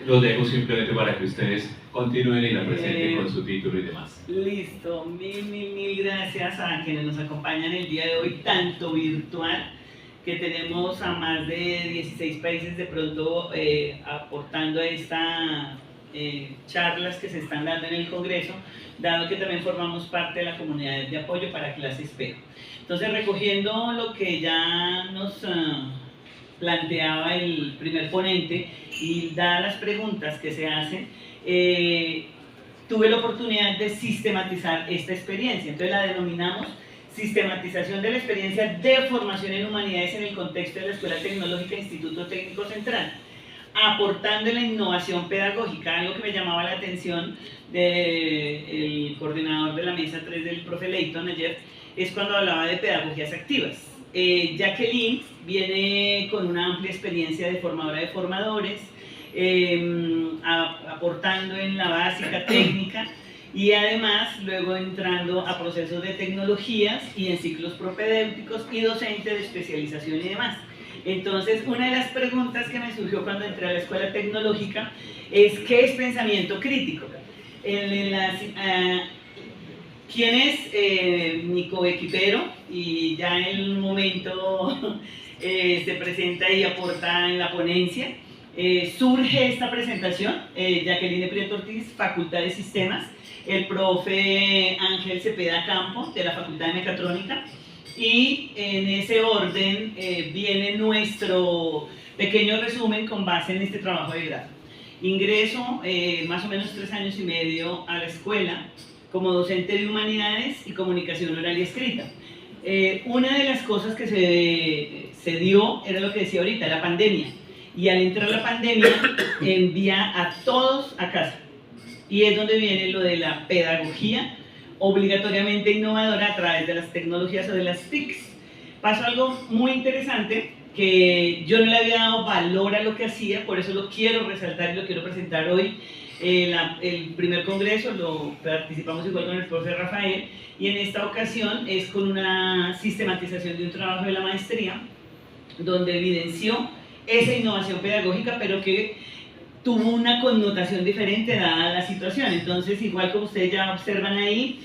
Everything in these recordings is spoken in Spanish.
Los dejo simplemente para que ustedes continúen y la presenten con su título y demás. Listo, mil gracias a quienes nos acompañan el día de hoy, tanto virtual, que tenemos a más de 16 países de pronto aportando a estas charlas que se están dando en el Congreso, dado que también formamos parte de la comunidad de apoyo para clase espejo. Entonces, recogiendo lo que ya nos planteaba el primer ponente y dadas las preguntas que se hacen, tuve la oportunidad de sistematizar esta experiencia. Entonces la denominamos sistematización de la experiencia de formación en humanidades en el contexto de la Escuela Tecnológica Instituto Técnico Central, aportando la innovación pedagógica. Algo que me llamaba la atención del coordinador de la mesa 3 del profe Leighton ayer, es cuando hablaba de pedagogías activas. Jacqueline viene con una amplia experiencia de formadora de formadores, aportando en la básica técnica y además luego entrando a procesos de tecnologías y en ciclos propedéuticos y docente de especialización y demás. Entonces, una de las preguntas que me surgió cuando entré a la escuela tecnológica es ¿qué es pensamiento crítico? ¿Quién es mi coequipero? Y ya en un momento se presenta y aporta en la ponencia. Surge esta presentación, Jacqueline Prieto Ortiz, Facultad de Sistemas, el profe Ángel Cepeda Campo, de la Facultad de Mecatrónica, y en ese orden viene nuestro pequeño resumen con base en este trabajo de grado. Ingreso más o menos 3 años y medio a la escuela como docente de Humanidades y Comunicación Oral y Escrita. Una de las cosas que se dio era lo que decía ahorita, la pandemia. Y al entrar la pandemia, envía a todos a casa. Y es donde viene lo de la pedagogía obligatoriamente innovadora a través de las tecnologías o de las TICs. Pasó algo muy interesante, que yo no le había dado valor a lo que hacía, por eso lo quiero resaltar y lo quiero presentar hoy. El primer congreso lo participamos igual con el profe Rafael, y en esta ocasión es con una sistematización de un trabajo de la maestría, donde evidenció esa innovación pedagógica, pero que tuvo una connotación diferente dada la situación. Entonces, igual como ustedes ya observan ahí,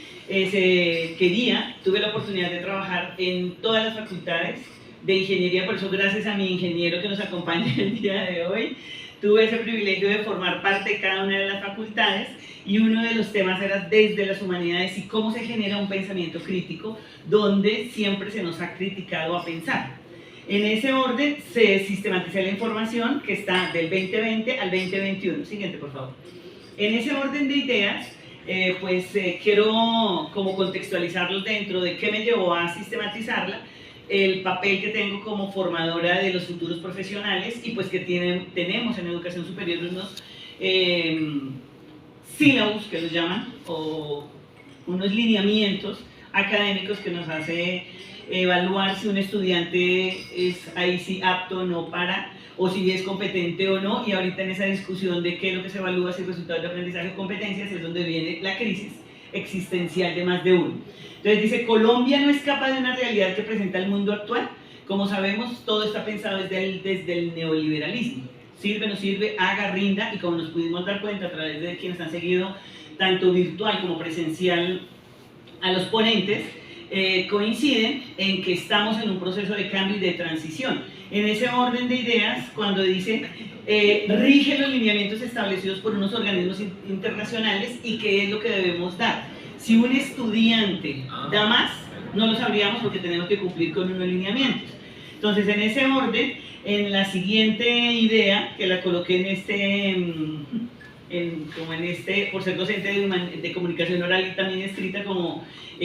tuve la oportunidad de trabajar en todas las facultades de ingeniería, por eso gracias a mi ingeniero que nos acompaña el día de hoy, tuve ese privilegio de formar parte de cada una de las facultades, y uno de los temas era desde las humanidades y cómo se genera un pensamiento crítico, donde siempre se nos ha criticado a pensar. En ese orden se sistematiza la información que está del 2020 al 2021. Siguiente, por favor. En ese orden de ideas, quiero como contextualizarlos dentro de qué me llevó a sistematizarla, el papel que tengo como formadora de los futuros profesionales, y pues que tenemos en educación superior unos sílabos que los llaman, o unos lineamientos académicos que nos hace evaluar si un estudiante es ahí sí apto o no para, o si es competente o no. Y ahorita en esa discusión de qué es lo que se evalúa, si resultados de aprendizaje o competencias, es donde viene la crisis existencial de más de uno. Entonces dice, Colombia no escapa de una realidad que presenta el mundo actual. Como sabemos, todo está pensado desde el neoliberalismo. Sirve, no sirve, haga, rinda, y como nos pudimos dar cuenta a través de quienes han seguido tanto virtual como presencial a los ponentes, coinciden en que estamos en un proceso de cambio y de transición. En ese orden de ideas, cuando dice rige los lineamientos establecidos por unos organismos internacionales y qué es lo que debemos dar. Si un estudiante da más, no lo sabríamos porque tenemos que cumplir con unos lineamientos. Entonces, en ese orden, en la siguiente idea, que la coloqué por ser docente de comunicación oral y también escrita, como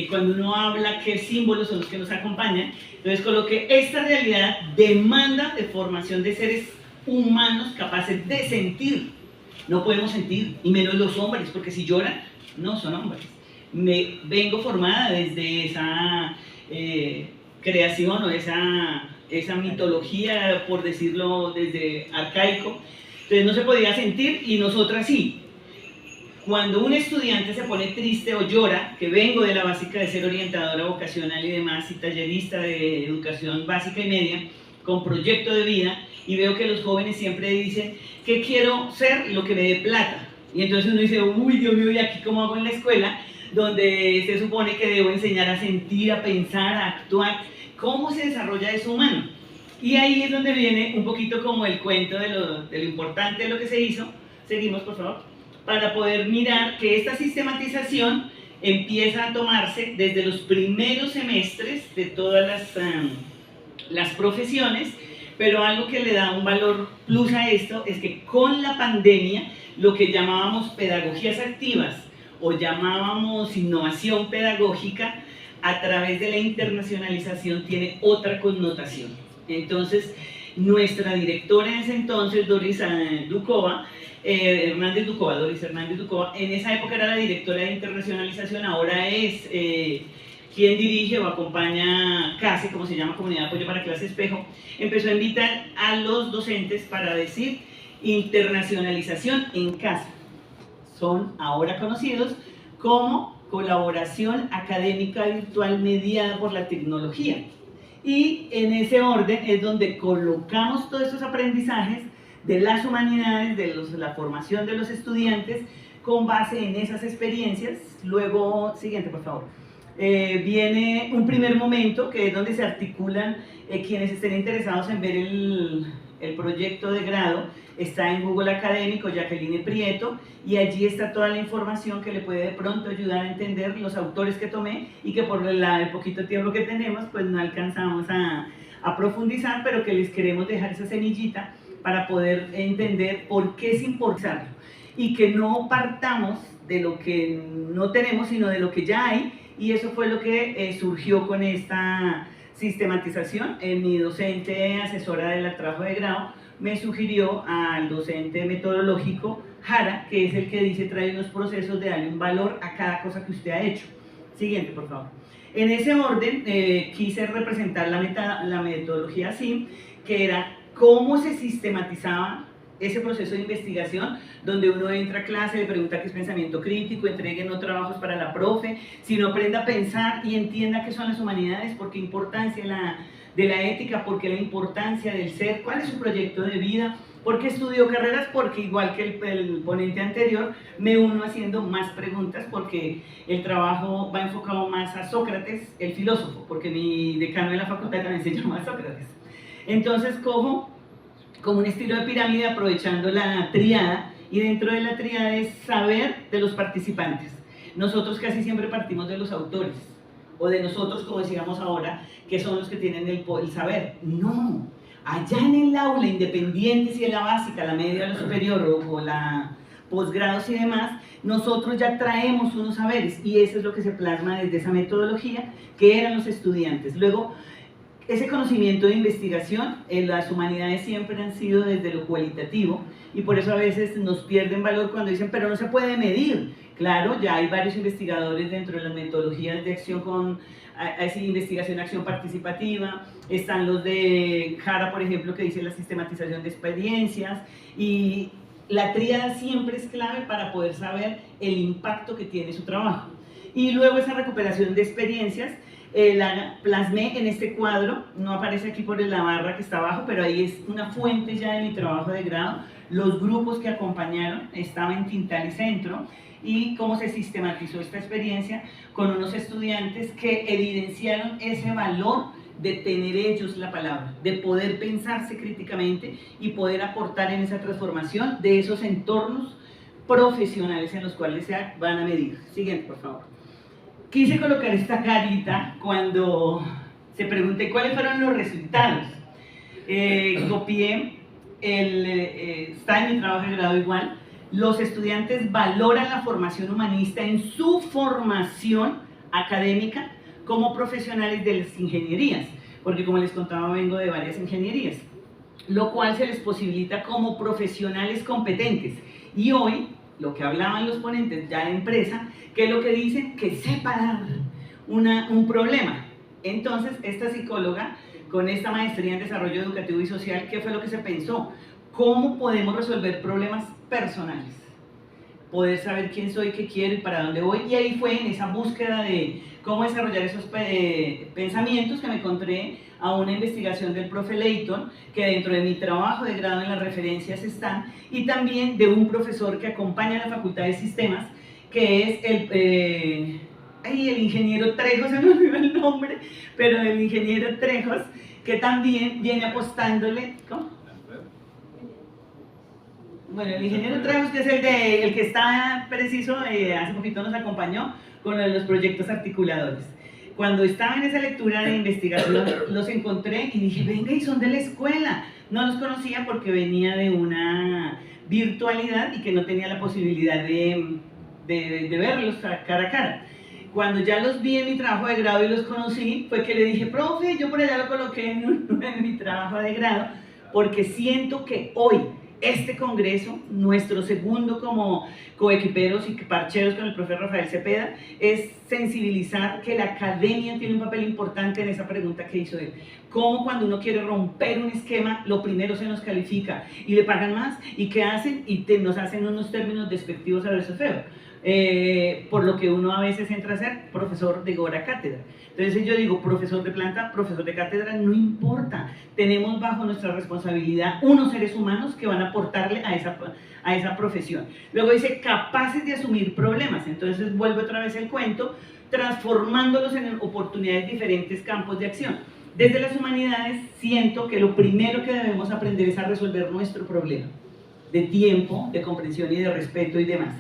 cuando uno habla, qué símbolos son los que nos acompañan. Entonces coloqué, esta realidad demanda de formación de seres humanos capaces de sentir. No podemos sentir, y menos los hombres, porque si lloran, no son hombres. Vengo formada desde esa creación o esa mitología, por decirlo desde arcaico. Entonces no se podía sentir, y nosotras sí. Cuando un estudiante se pone triste o llora, que vengo de la básica de ser orientadora vocacional y demás, y tallerista de educación básica y media, con proyecto de vida, y veo que los jóvenes siempre dicen que quiero ser lo que me dé plata. Y entonces uno dice, uy, Dios mío, ¿y aquí cómo hago en la escuela? Donde se supone que debo enseñar a sentir, a pensar, a actuar. ¿Cómo se desarrolla eso humano? Y ahí es donde viene un poquito como el cuento de lo importante de lo que se hizo. Seguimos, por favor. Para poder mirar que esta sistematización empieza a tomarse desde los primeros semestres de todas las profesiones, pero algo que le da un valor plus a esto es que con la pandemia, lo que llamábamos pedagogías activas o llamábamos innovación pedagógica, a través de la internacionalización tiene otra connotación. Entonces, nuestra directora en ese entonces, Doris Hernández Dukova, en esa época era la directora de internacionalización, ahora es quien dirige o acompaña CASE, como se llama, Comunidad de Apoyo para Clase Espejo. Empezó a invitar a los docentes para decir internacionalización en casa. Son ahora conocidos como colaboración académica virtual mediada por la tecnología. Y en ese orden es donde colocamos todos estos aprendizajes de las humanidades, de la formación de los estudiantes, con base en esas experiencias. Luego, siguiente por favor. Viene un primer momento que es donde se articulan quienes estén interesados en ver el proyecto de grado. Está en Google Académico, Jacqueline Prieto, y allí está toda la información que le puede de pronto ayudar a entender los autores que tomé y que por el poquito tiempo que tenemos pues no alcanzamos a profundizar, pero que les queremos dejar esa semillita para poder entender por qué es importante y que no partamos de lo que no tenemos, sino de lo que ya hay. Y eso fue lo que surgió con esta sistematización. Mi docente asesora del trabajo de grado me sugirió al docente metodológico Jara, que es el que dice trae unos procesos de darle un valor a cada cosa que usted ha hecho. Siguiente, por favor. En ese orden quise representar la metodología SIM, que era cómo se sistematizaba ese proceso de investigación, donde uno entra a clase, le pregunta qué es pensamiento crítico, entreguen no trabajos para la profe, sino aprenda a pensar y entienda qué son las humanidades, por qué importancia de la ética, por qué la importancia del ser, cuál es su proyecto de vida, por qué estudió carreras, porque igual que el ponente anterior, me uno haciendo más preguntas, porque el trabajo va enfocado más a Sócrates, el filósofo, porque mi decano de la facultad también se llama Sócrates. Entonces cojo como un estilo de pirámide aprovechando la tríada, y dentro de la tríada es saber de los participantes. Nosotros casi siempre partimos de los autores, o de nosotros, como decíamos ahora, que son los que tienen el saber. No, allá en el aula, independiente si es la básica, la media, la superior o la posgrados y demás, nosotros ya traemos unos saberes, y eso es lo que se plasma desde esa metodología, que eran los estudiantes. Luego, ese conocimiento de investigación, las humanidades siempre han sido desde lo cualitativo, y por eso a veces nos pierden valor cuando dicen, pero no se puede medir. Claro, ya hay varios investigadores dentro de las metodologías de acción investigación, acción participativa. Están los de Jara, por ejemplo, que dice la sistematización de experiencias, y la tríada siempre es clave para poder saber el impacto que tiene su trabajo. Y luego esa recuperación de experiencias, la plasmé en este cuadro, no aparece aquí por la barra que está abajo, pero ahí es una fuente ya de mi trabajo de grado. Los grupos que acompañaron estaban en Tintal y Centro, y cómo se sistematizó esta experiencia con unos estudiantes que evidenciaron ese valor de tener ellos la palabra, de poder pensarse críticamente y poder aportar en esa transformación de esos entornos profesionales en los cuales se van a medir. Siguiente, por favor. Quise colocar esta carita cuando se pregunté cuáles fueron los resultados. Copié, está en mi trabajo de grado igual. Los estudiantes valoran la formación humanista en su formación académica como profesionales de las ingenierías, porque como les contaba vengo de varias ingenierías, lo cual se les posibilita como profesionales competentes. Y hoy, lo que hablaban los ponentes ya de empresa, que es lo que dicen, que sepa dar un problema. Entonces, esta psicóloga, con esta maestría en desarrollo educativo y social, ¿qué fue lo que se pensó? ¿Cómo podemos resolver problemas personales? poder saber quién soy, qué quiero y para dónde voy. Y ahí fue en esa búsqueda de cómo desarrollar esos pensamientos que me encontré a una investigación del profe Leighton, que dentro de mi trabajo de grado en las referencias están, y también de un profesor que acompaña a la Facultad de Sistemas, que es el ingeniero Trejos, se me olvidó el nombre, pero el ingeniero Trejos, que también viene apostándole, ¿cómo? Bueno, el ingeniero Trejos, que es el que está preciso, hace poquito nos acompañó con los proyectos articuladores. Cuando estaba en esa lectura de investigación, los encontré y dije, venga, y son de la escuela. No los conocía porque venía de una virtualidad y que no tenía la posibilidad de verlos cara a cara. Cuando ya los vi en mi trabajo de grado y los conocí, fue que le dije, profe, yo por allá lo coloqué en mi trabajo de grado, porque siento que hoy, este congreso, nuestro segundo como coequiperos y parcheros con el profe Rafael Cepeda, es sensibilizar que la academia tiene un papel importante en esa pregunta que hizo él. Cómo cuando uno quiere romper un esquema, lo primero se nos califica y le pagan más, y qué hacen, y nos hacen unos términos despectivos a veces feos. Por lo que uno a veces entra a ser profesor de hora cátedra. Entonces yo digo, profesor de planta, profesor de cátedra, no importa. Tenemos bajo nuestra responsabilidad unos seres humanos que van a aportarle a esa profesión. Luego dice, capaces de asumir problemas. Entonces vuelve otra vez el cuento, transformándolos en oportunidades de diferentes campos de acción. Desde las humanidades siento que lo primero que debemos aprender es a resolver nuestro problema de tiempo, de comprensión y de respeto y demás.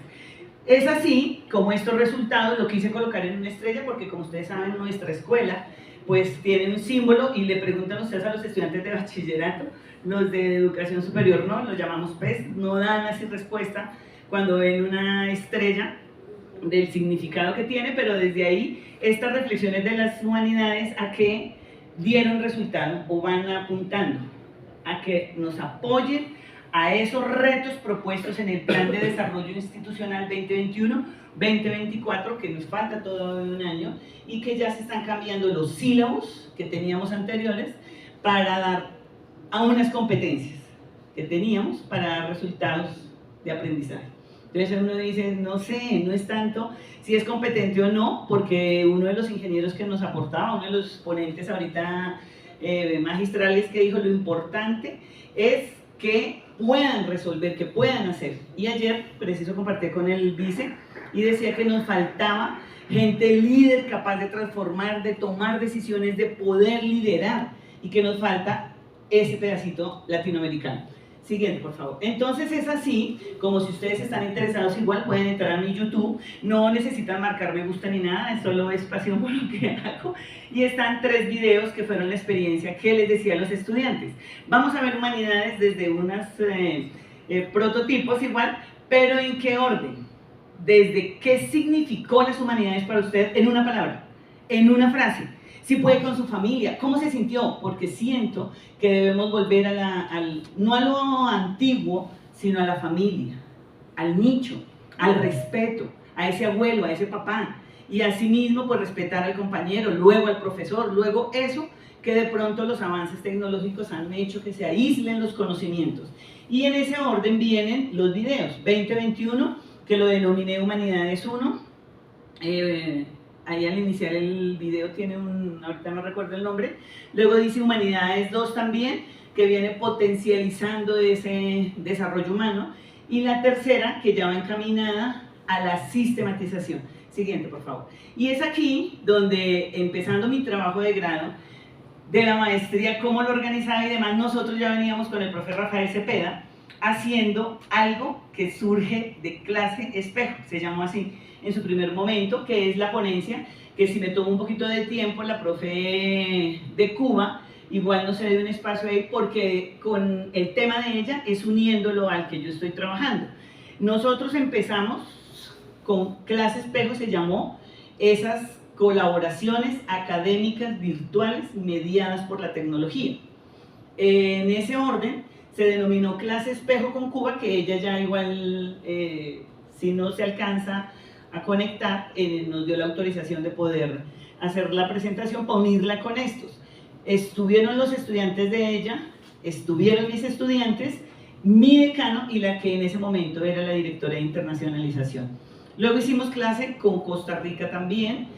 Es así como estos resultados lo quise colocar en una estrella, porque como ustedes saben, nuestra escuela pues tiene un símbolo y le preguntan ustedes a los estudiantes de bachillerato, los de educación superior no, los llamamos PES, no dan así respuesta cuando ven una estrella del significado que tiene, pero desde ahí estas reflexiones de las humanidades a que dieron resultado o van apuntando a que nos apoyen a esos retos propuestos en el Plan de Desarrollo Institucional 2021-2024, que nos falta todo un año, y que ya se están cambiando los sílabos que teníamos anteriores para dar a unas competencias que teníamos para dar resultados de aprendizaje. Entonces uno dice, no sé, no es tanto si es competente o no, porque uno de los ingenieros que nos aportaba, uno de los ponentes ahorita magistrales que dijo, lo importante es que puedan resolver, que puedan hacer. Y ayer, preciso, compartí con el vice y decía que nos faltaba gente líder capaz de transformar, de tomar decisiones, de poder liderar, y que nos falta ese pedacito latinoamericano. Siguiente, por favor. Entonces es así, como si ustedes están interesados, igual pueden entrar a mi YouTube, no necesitan marcar me gusta ni nada, es solo es pasión por lo que hago, y están 3 videos que fueron la experiencia que les decía a los estudiantes. Vamos a ver humanidades desde unos prototipos igual, pero ¿en qué orden? Desde qué significó las humanidades para usted en una palabra, en una frase. Si puede con su familia, ¿cómo se sintió? Porque siento que debemos volver no a lo antiguo, sino a la familia, al nicho, al respeto, a ese abuelo, a ese papá, y asimismo pues respetar al compañero, luego al profesor, luego eso que de pronto los avances tecnológicos han hecho que se aíslen los conocimientos. Y en ese orden vienen los videos, 2021, que lo denominé Humanidades 1, ahí al iniciar el video tiene ahorita no recuerdo el nombre, luego dice Humanidades 2 también, que viene potencializando ese desarrollo humano, y la tercera, que ya va encaminada a la sistematización. Siguiente, por favor. Y es aquí donde, empezando mi trabajo de grado, de la maestría, cómo lo organizaba y demás, nosotros ya veníamos con el profe Rafael Cepeda, haciendo algo que surge de clase espejo, se llamó así en su primer momento, que es la ponencia, que si me tomo un poquito de tiempo, la profe de Cuba, igual no se le dio un espacio ahí, porque con el tema de ella es uniéndolo al que yo estoy trabajando. Nosotros empezamos con clase espejo, se llamó, esas colaboraciones académicas virtuales mediadas por la tecnología. En ese orden se denominó clase espejo con Cuba, que ella ya igual, si no se alcanza a conectar, nos dio la autorización de poder hacer la presentación para unirla con estos. Estuvieron los estudiantes de ella, estuvieron mis estudiantes, mi decano y la que en ese momento era la directora de internacionalización. Luego hicimos clase con Costa Rica también,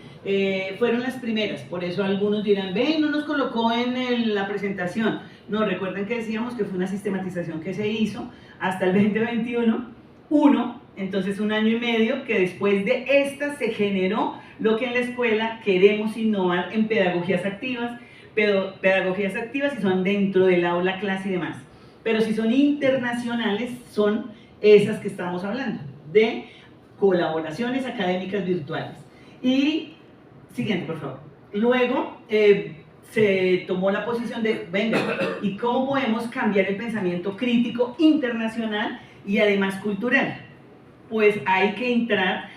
fueron las primeras, por eso algunos dirán, ven, no nos colocó en la presentación. No, recuerden que decíamos que fue una sistematización que se hizo hasta el 2021, entonces un año y medio, que después de esta se generó lo que en la escuela queremos innovar en pedagogías activas, pedagogías activas si son dentro del aula, clase y demás. Pero si son internacionales, son esas que estamos hablando, de colaboraciones académicas virtuales. Y, siguiente, por favor. Luego se tomó la posición de, venga, ¿y cómo podemos cambiar el pensamiento crítico internacional y además cultural? Pues hay que entrar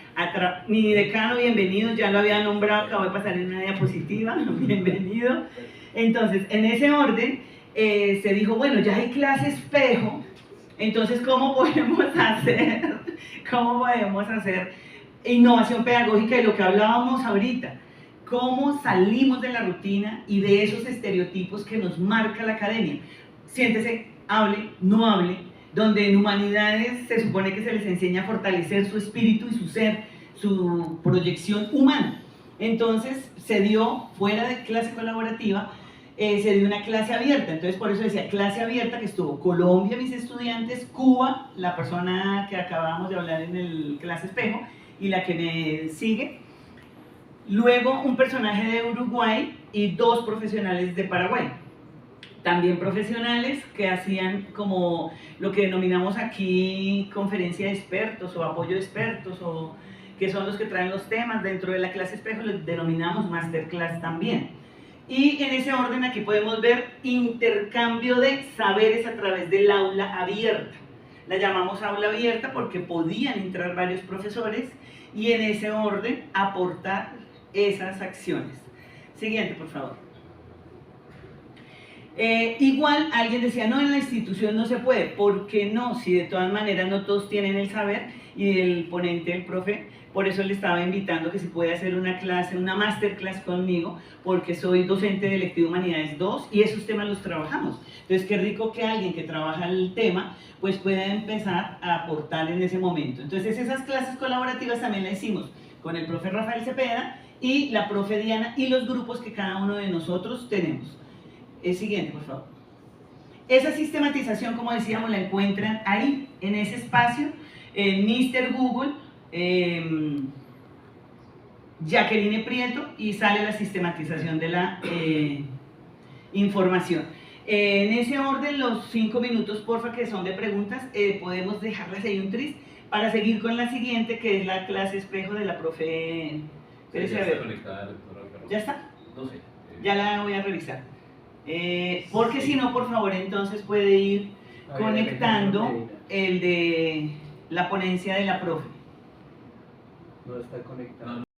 mi decano, bienvenido, ya lo había nombrado, acabo de pasar en una diapositiva, bienvenido. Entonces, en ese orden, se dijo, bueno, ya hay clase espejo, entonces, ¿cómo podemos hacer innovación pedagógica de lo que hablábamos ahorita? ¿Cómo salimos de la rutina y de esos estereotipos que nos marca la academia? Siéntese, hable, no hable, donde en humanidades se supone que se les enseña a fortalecer su espíritu y su ser, su proyección humana. Entonces, se dio, fuera de clase colaborativa, se dio una clase abierta, entonces por eso decía clase abierta, que estuvo Colombia, mis estudiantes, Cuba, la persona que acabamos de hablar en el clase espejo, y la que me sigue, luego un personaje de Uruguay y 2 profesionales de Paraguay, también profesionales que hacían como lo que denominamos aquí conferencia de expertos o apoyo de expertos, o que son los que traen los temas. Dentro de la clase espejo les denominamos masterclass también. Y en ese orden aquí podemos ver intercambio de saberes a través del aula abierta. La llamamos aula abierta porque podían entrar varios profesores y en ese orden aportar esas acciones. Siguiente, por favor. Igual alguien decía, no, en la institución no se puede. ¿Por qué no? Si de todas maneras no todos tienen el saber, y el ponente, el profe, por eso le estaba invitando que se puede hacer una clase, una masterclass conmigo, porque soy docente de Electivo Humanidades 2 y esos temas los trabajamos. Entonces, qué rico que alguien que trabaja el tema, pues pueda empezar a aportar en ese momento. Entonces, esas clases colaborativas también las hicimos con el profe Rafael Cepeda y la profe Diana y los grupos que cada uno de nosotros tenemos. El siguiente, por favor. Esa sistematización, como decíamos, la encuentran ahí, en ese espacio, en Mr. Google, Jacqueline Prieto, y sale la sistematización de la información. En ese orden, los 5 minutos, porfa, que son de preguntas, podemos dejarlas ahí un tris para seguir con la siguiente, que es la clase espejo de la profe. Ya está conectada, doctora. ¿Ya está? No sé. Ya la voy a revisar. Porque si no, por favor, entonces puede ir conectando el de la ponencia de la profe. No está conectado.